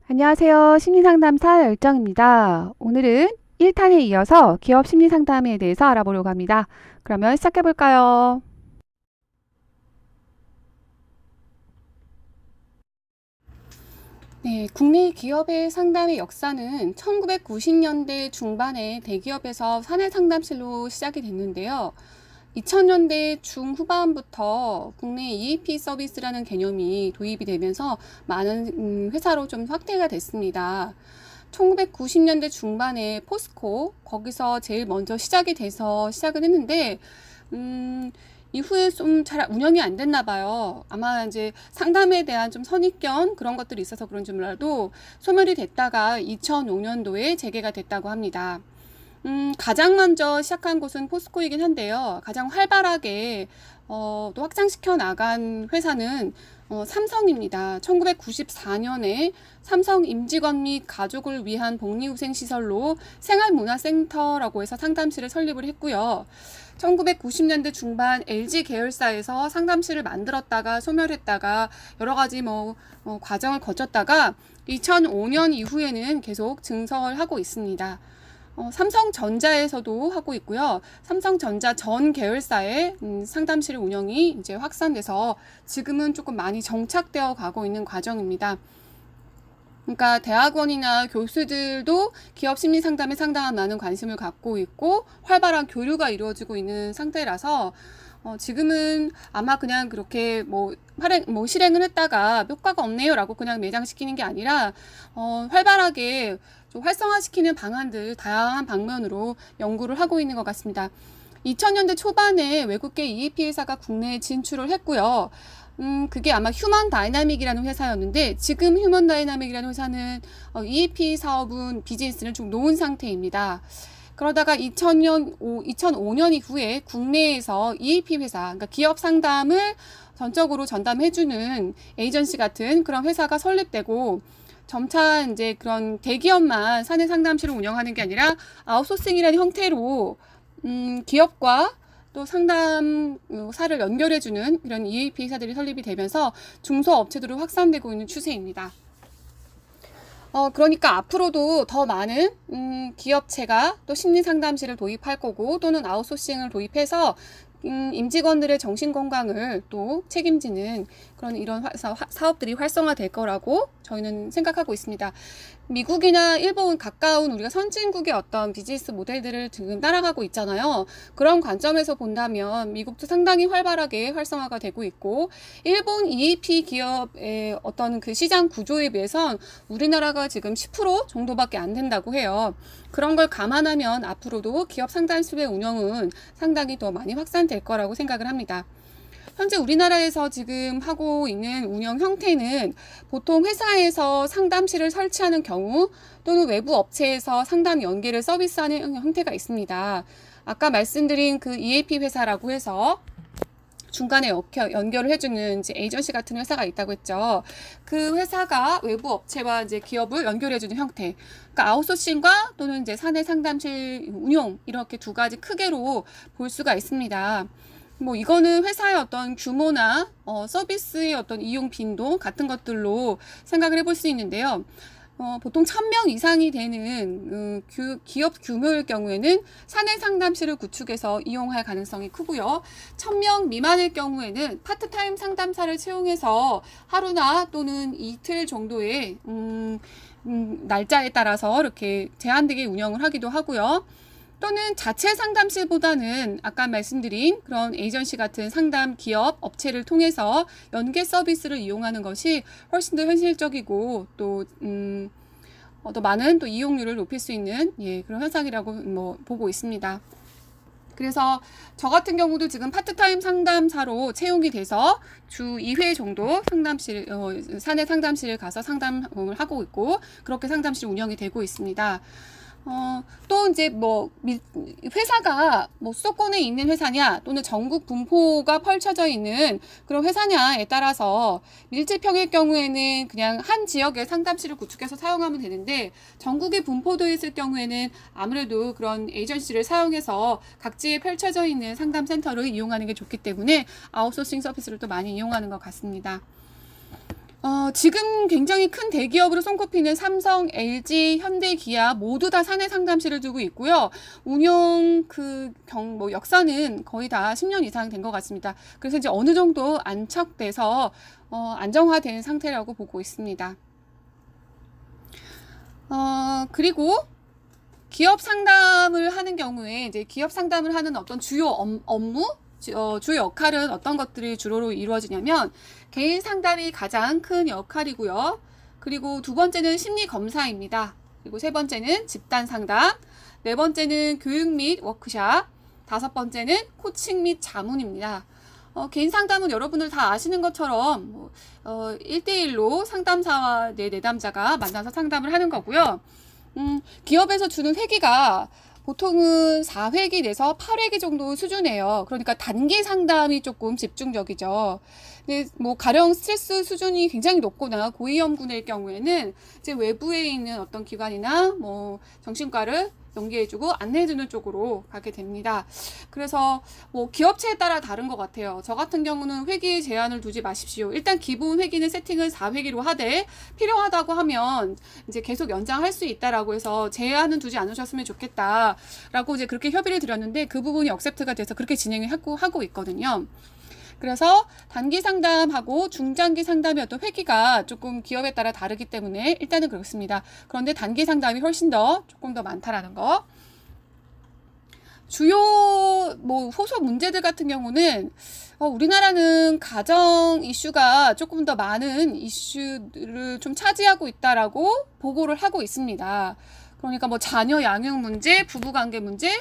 안녕하세요. 심리상담사 열정입니다. 오늘은 1탄에 이어서 기업 심리상담에 대해서 알아보려고 합니다. 그러면 시작해 볼까요? 네, 국내 기업의 상담의 역사는 1990년대 중반에 대기업에서 사내 상담실로 시작이 됐는데요. 2000년대 중후반부터 국내 EAP 서비스라는 개념이 도입이 되면서 많은 회사로 좀 확대가 됐습니다. 1990년대 중반에 포스코, 거기서 제일 먼저 시작이 돼서 시작을 했는데, 이후에 좀 잘 운영이 안 됐나 봐요. 아마 이제 상담에 대한 좀 선입견 그런 것들이 있어서 그런지 몰라도 소멸이 됐다가 2005년도에 재개가 됐다고 합니다. 가장 먼저 시작한 곳은 포스코이긴 한데요. 가장 활발하게 또 확장시켜 나간 회사는 삼성입니다. 1994년에 삼성 임직원 및 가족을 위한 복리후생시설로 생활문화센터라고 해서 상담실을 설립을 했고요. 1990년대 중반 LG 계열사에서 상담실을 만들었다가 소멸했다가 여러 가지 과정을 거쳤다가 2005년 이후에는 계속 증설하고 있습니다. 삼성전자에서도 하고 있고요. 삼성전자 전 계열사의 상담실 운영이 이제 확산돼서 지금은 조금 많이 정착되어 가고 있는 과정입니다. 그러니까 대학원이나 교수들도 기업 심리 상담에 상당한 많은 관심을 갖고 있고 활발한 교류가 이루어지고 있는 상태라서 지금은 아마 그냥 그렇게 실행을 했다가 효과가 없네요라고 그냥 매장시키는 게 아니라 활발하게 좀 활성화시키는 방안들 다양한 방면으로 연구를 하고 있는 것 같습니다. 2000년대 초반에 외국계 EAP 회사가 국내에 진출을 했고요. 그게 아마 휴먼 다이나믹이라는 회사였는데 지금 휴먼 다이나믹이라는 회사는 EAP 사업은 비즈니스는 좀 놓은 상태입니다. 그러다가 2005년 이후에 국내에서 EAP 회사, 그러니까 기업 상담을 전적으로 전담해주는 에이전시 같은 그런 회사가 설립되고 점차 이제 그런 대기업만 사내 상담실을 운영하는 게 아니라 아웃소싱이라는 형태로 기업과 또 상담사를 연결해주는 이런 EAP 회사들이 설립이 되면서 중소업체들로 확산되고 있는 추세입니다. 그러니까 앞으로도 더 많은 기업체가 또 심리상담실을 도입할 거고 또는 아웃소싱을 도입해서 임직원들의 정신건강을 또 책임지는 그런 이런 사업들이 활성화될 거라고 저희는 생각하고 있습니다. 미국이나 일본 가까운 우리가 선진국의 어떤 비즈니스 모델들을 지금 따라가고 있잖아요. 그런 관점에서 본다면 미국도 상당히 활발하게 활성화가 되고 있고 일본 EAP 기업의 어떤 그 시장 구조에 비해선 우리나라가 지금 10% 정도밖에 안 된다고 해요. 그런 걸 감안하면 앞으로도 기업 상담실의 운영은 상당히 더 많이 확산될 거라고 생각을 합니다. 현재 우리나라에서 지금 하고 있는 운영 형태는 보통 회사에서 상담실을 설치하는 경우 또는 외부 업체에서 상담 연계를 서비스하는 형태가 있습니다. 아까 말씀드린 그 EAP 회사라고 해서 중간에 연결을 해주는 이제 에이전시 같은 회사가 있다고 했죠. 그 회사가 외부 업체와 이제 기업을 연결해주는 형태. 그러니까 아웃소싱과 또는 이제 사내 상담실 운용 이렇게 두 가지 크게로 볼 수가 있습니다. 이거는 회사의 어떤 규모나 서비스의 어떤 이용 빈도 같은 것들로 생각을 해볼 수 있는데요. 보통 1000명 이상이 되는 기업 규모일 경우에는 사내 상담실을 구축해서 이용할 가능성이 크고요. 1000명 미만일 경우에는 파트타임 상담사를 채용해서 하루나 또는 이틀 정도의 날짜에 따라서 이렇게 제한되게 운영을 하기도 하고요. 또는 자체 상담실보다는 아까 말씀드린 그런 에이전시 같은 상담 기업 업체를 통해서 연계 서비스를 이용하는 것이 훨씬 더 현실적이고 또 많은 또 이용률을 높일 수 있는 그런 현상이라고 보고 있습니다. 그래서 저 같은 경우도 지금 파트타임 상담사로 채용이 돼서 주 2회 정도 사내 상담실에 가서 상담을 하고 있고 그렇게 상담실 운영이 되고 있습니다. 또 이제 회사가 수도권에 있는 회사냐 또는 전국 분포가 펼쳐져 있는 그런 회사냐에 따라서 밀집형일 경우에는 그냥 한 지역에 상담실을 구축해서 사용하면 되는데 전국에 분포되어 있을 경우에는 아무래도 그런 에이전시를 사용해서 각지에 펼쳐져 있는 상담센터를 이용하는 게 좋기 때문에 아웃소싱 서비스를 또 많이 이용하는 것 같습니다. 지금 굉장히 큰 대기업으로 손꼽히는 삼성, LG, 현대, 기아 모두 다 사내 상담실을 두고 있고요. 운영 역사는 거의 다 10년 이상 된 것 같습니다. 그래서 이제 어느 정도 안착돼서 안정화된 상태라고 보고 있습니다. 그리고 기업 상담을 하는 경우에 이제 기업 상담을 하는 어떤 주요 업무, 주요 역할은 어떤 것들이 주로 이루어지냐면 개인 상담이 가장 큰 역할이고요. 그리고 두 번째는 심리 검사입니다. 그리고 세 번째는 집단 상담, 네 번째는 교육 및 워크샵, 다섯 번째는 코칭 및 자문입니다. 개인 상담은 여러분들 다 아시는 것처럼 1대1로 상담사와 내담자가 만나서 상담을 하는 거고요. 기업에서 주는 회기가 보통은 4회기 내서 8회기 정도 수준이에요. 그러니까 단기 상담이 조금 집중적이죠. 근데 뭐 가령 스트레스 수준이 굉장히 높거나 고위험군일 경우에는 이제 외부에 있는 어떤 기관이나 뭐 정신과를 연계해주고 안내해주는 쪽으로 가게 됩니다. 그래서 뭐 기업체에 따라 다른 것 같아요. 저 같은 경우는 회기 제한을 두지 마십시오. 일단 기본 회기는 세팅을 4회기로 하되 필요하다고 하면 이제 계속 연장할 수 있다라고 해서 제한은 두지 않으셨으면 좋겠다라고 이제 그렇게 협의를 드렸는데 그 부분이 억셉트가 돼서 그렇게 진행을 하고 있거든요. 그래서 단기 상담하고 중장기 상담의 어떤 회기가 조금 기업에 따라 다르기 때문에 일단은 그렇습니다. 그런데 단기 상담이 훨씬 더 조금 더 많다라는 거. 주요 뭐 호소 문제들 같은 경우는 우리나라는 가정 이슈가 조금 더 많은 이슈를 좀 차지하고 있다라고 보고를 하고 있습니다. 그러니까 뭐 자녀 양육 문제, 부부 관계 문제,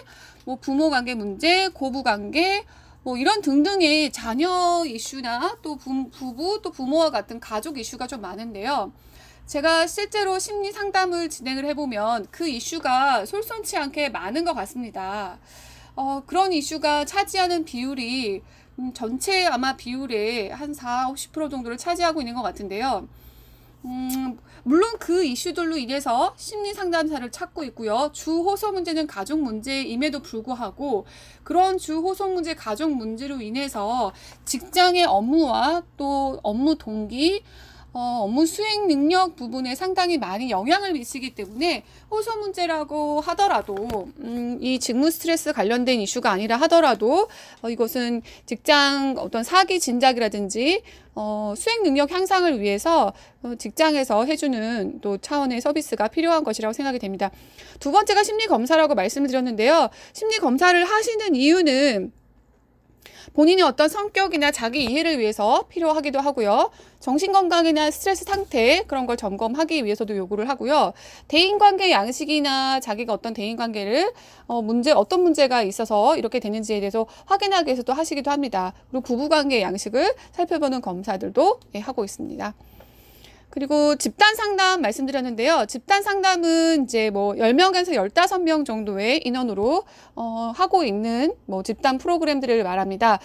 뭐 부모 관계 문제, 고부 관계 뭐 이런 등등의 자녀 이슈나 또 부부 또 부모와 같은 가족 이슈가 좀 많은데요. 제가 실제로 심리 상담을 진행을 해보면 그 이슈가 솔선치 않게 많은 것 같습니다. 그런 이슈가 차지하는 비율이 전체 아마 비율의 한 40~50% 정도를 차지하고 있는 것 같은데요. 물론 그 이슈들로 인해서 심리 상담사를 찾고 있고요. 주 호소 문제는 가족 문제임에도 불구하고 그런 주 호소 문제, 가족 문제로 인해서 직장의 업무와 또 업무 동기, 업무 수행 능력 부분에 상당히 많이 영향을 미치기 때문에 호소 문제라고 하더라도 이 직무 스트레스 관련된 이슈가 아니라 하더라도 이것은 직장 어떤 사기 진작이라든지 수행 능력 향상을 위해서 직장에서 해주는 또 차원의 서비스가 필요한 것이라고 생각이 됩니다. 두 번째가 심리 검사라고 말씀을 드렸는데요. 심리 검사를 하시는 이유는 본인의 어떤 성격이나 자기 이해를 위해서 필요하기도 하고요. 정신건강이나 스트레스 상태 그런 걸 점검하기 위해서도 요구를 하고요. 대인관계 양식이나 자기가 어떤 대인관계를 어떤 문제가 있어서 이렇게 되는지에 대해서 확인하기 위해서도 하시기도 합니다. 그리고 부부관계 양식을 살펴보는 검사들도 하고 있습니다. 그리고 집단 상담 말씀드렸는데요. 집단 상담은 이제 뭐 10명에서 15명 정도의 인원으로 하고 있는 뭐 집단 프로그램들을 말합니다.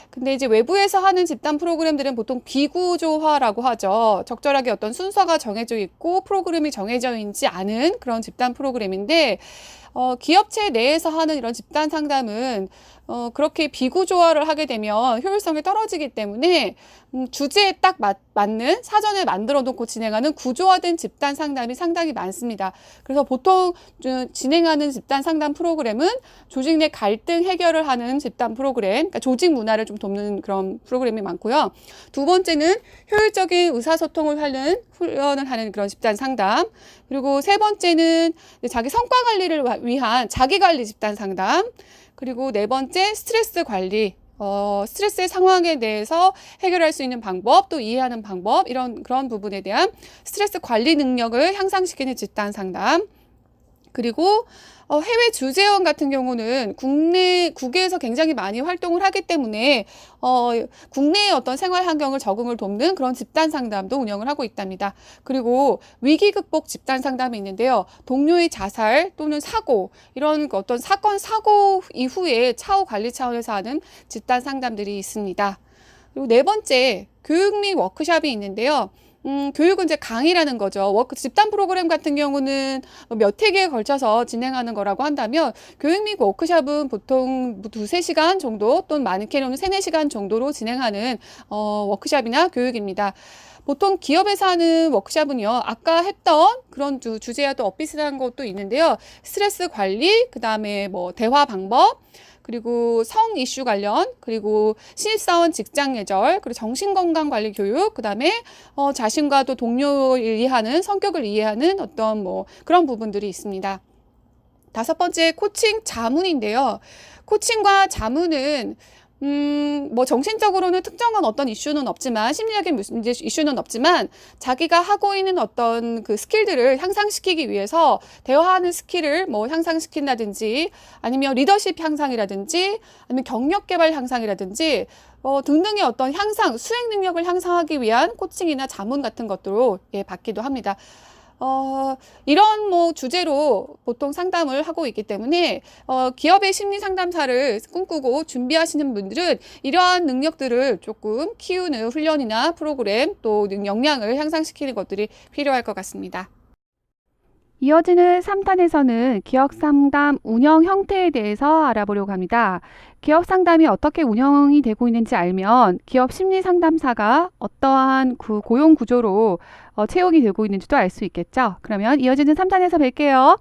근데 이제 외부에서 하는 집단 프로그램들은 보통 비구조화라고 하죠. 적절하게 어떤 순서가 정해져 있고 프로그램이 정해져 있지 않은 그런 집단 프로그램인데 기업체 내에서 하는 이런 집단 상담은 그렇게 비구조화를 하게 되면 효율성이 떨어지기 때문에 주제에 딱 맞는 사전에 만들어 놓고 진행하는 구조화된 집단 상담이 상당히 많습니다. 그래서 보통 진행하는 집단 상담 프로그램은 조직 내 갈등 해결을 하는 집단 프로그램, 그러니까 조직 문화를 좀 돕는 그런 프로그램이 많고요. 두 번째는 효율적인 의사소통을 하는 훈련을 하는 그런 집단 상담. 그리고 세 번째는 자기 성과 관리를 위한 자기관리 집단 상담. 그리고 네 번째 스트레스 관리. 스트레스의 상황에 대해서 해결할 수 있는 방법, 또 이해하는 방법, 그런 부분에 대한 스트레스 관리 능력을 향상시키는 집단 상담. 그리고 해외 주재원 같은 경우는 국외에서 굉장히 많이 활동을 하기 때문에 국내의 어떤 생활 환경을 적응을 돕는 그런 집단 상담도 운영을 하고 있답니다. 그리고 위기 극복 집단 상담이 있는데요. 동료의 자살 또는 사고 이런 어떤 사고 이후에 차후 관리 차원에서 하는 집단 상담들이 있습니다. 그리고 네 번째 교육 및 워크샵이 있는데요. 교육은 이제 강의라는 거죠. 워크 집단 프로그램 같은 경우는 몇 회기에 걸쳐서 진행하는 거라고 한다면 교육 및 워크숍은 보통 뭐 두세 시간 정도 또는 많게는 세네 시간 정도로 진행하는 워크숍이나 교육입니다. 보통 기업에서 하는 워크숍은요, 아까 했던 그런 주제와 또 비슷한 것도 있는데요. 스트레스 관리, 그 다음에 뭐 대화 방법, 그리고 성 이슈 관련, 그리고 신입사원 직장 예절, 그리고 정신건강관리 교육, 그 다음에 자신과 또 동료를 이해하는, 성격을 이해하는 어떤 뭐 그런 부분들이 있습니다. 다섯 번째, 코칭 자문인데요. 코칭과 자문은 뭐 정신적으로는 특정한 어떤 이슈는 없지만, 심리적인 문제 이슈는 없지만, 자기가 하고 있는 어떤 그 스킬들을 향상시키기 위해서 대화하는 스킬을 뭐 향상시킨다든지, 아니면 리더십 향상이라든지, 아니면 경력 개발 향상이라든지, 등등의 어떤 향상, 수행 능력을 향상하기 위한 코칭이나 자문 같은 것들로 받기도 합니다. 이런 뭐 주제로 보통 상담을 하고 있기 때문에 기업의 심리 상담사를 꿈꾸고 준비하시는 분들은 이러한 능력들을 조금 키우는 훈련이나 프로그램 또 역량을 향상시키는 것들이 필요할 것 같습니다. 이어지는 3탄에서는 기업 상담 운영 형태에 대해서 알아보려고 합니다. 기업 상담이 어떻게 운영이 되고 있는지 알면 기업 심리 상담사가 어떠한 그 고용 구조로 채용이 되고 있는지도 알 수 있겠죠. 그러면 이어지는 3탄에서 뵐게요.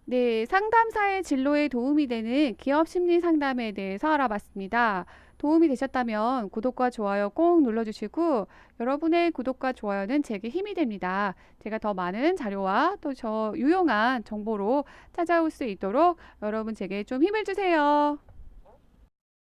네, 상담사의 진로에 도움이 되는 기업 심리 상담에 대해서 알아봤습니다. 도움이 되셨다면 구독과 좋아요 꼭 눌러주시고, 여러분의 구독과 좋아요는 제게 힘이 됩니다. 제가 더 많은 자료와 또 유용한 정보로 찾아올 수 있도록 여러분 제게 좀 힘을 주세요.